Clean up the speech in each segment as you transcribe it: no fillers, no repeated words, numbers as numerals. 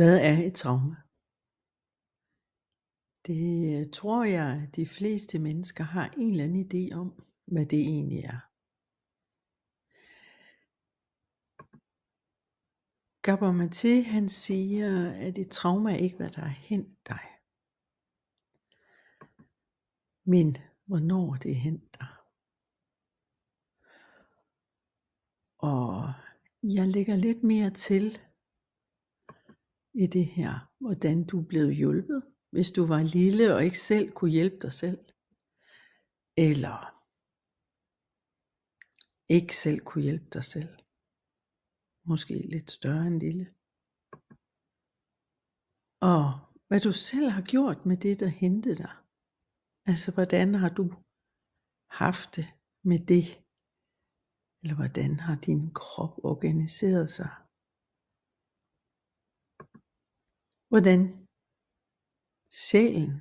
Hvad er et traume? Det tror jeg, de fleste mennesker har en eller anden idé om, hvad det egentlig er. Gabor Maté, han siger, at et trauma er ikke, hvad der er hændt dig, men hvornår det er hændt dig. Og jeg lægger lidt mere til i det her, hvordan du blev hjulpet, hvis du var lille og ikke selv kunne hjælpe dig selv, eller ikke selv kunne hjælpe dig selv. Måske lidt større end lille. Og hvad du selv har gjort med det, der hentede dig. Altså, hvordan har du haft det med det? Eller hvordan har din krop organiseret sig? Hvordan sjælen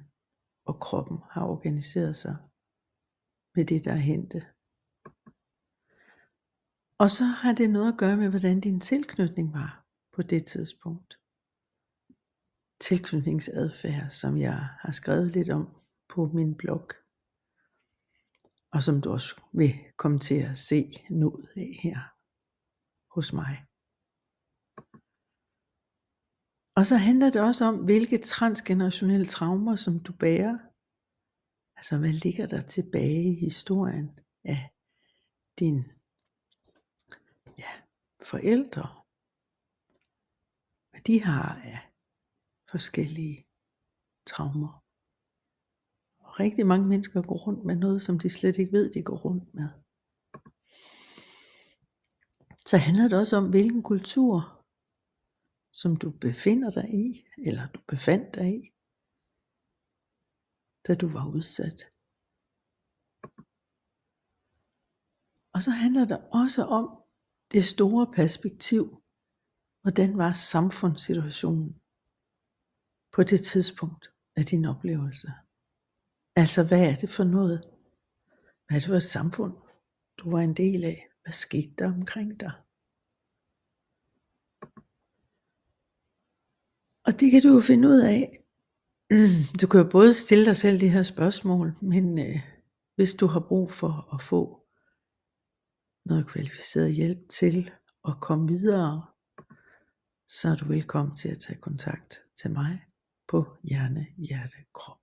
og kroppen har organiseret sig med det, der er hentet. Og så har det noget at gøre med, hvordan din tilknytning var på det tidspunkt. Tilknytningsadfærd, som jeg har skrevet lidt om på min blog. Og som du også vil komme til at se noget af her hos mig. Og så handler det også om, hvilke transgenerationelle traumer, som du bærer. Altså, hvad ligger der tilbage i historien af dine forældre? Hvad de har af forskellige traumer. Og rigtig mange mennesker går rundt med noget, som de slet ikke ved, de går rundt med. Så handler det også om, hvilken kultur, som du befinder dig i, eller du befandt dig i, da du var udsat. Og så handler det også om det store perspektiv. Hvordan var samfundssituationen på det tidspunkt af din oplevelse? Altså, hvad er det for noget? Hvad er det for et samfund, du var en del af? Hvad skete der omkring dig? Og det kan du jo finde ud af. Du kan jo både stille dig selv de her spørgsmål, men hvis du har brug for at få noget kvalificeret hjælp til at komme videre, så er du velkommen til at tage kontakt til mig på Hjerne, Hjerte, Krop.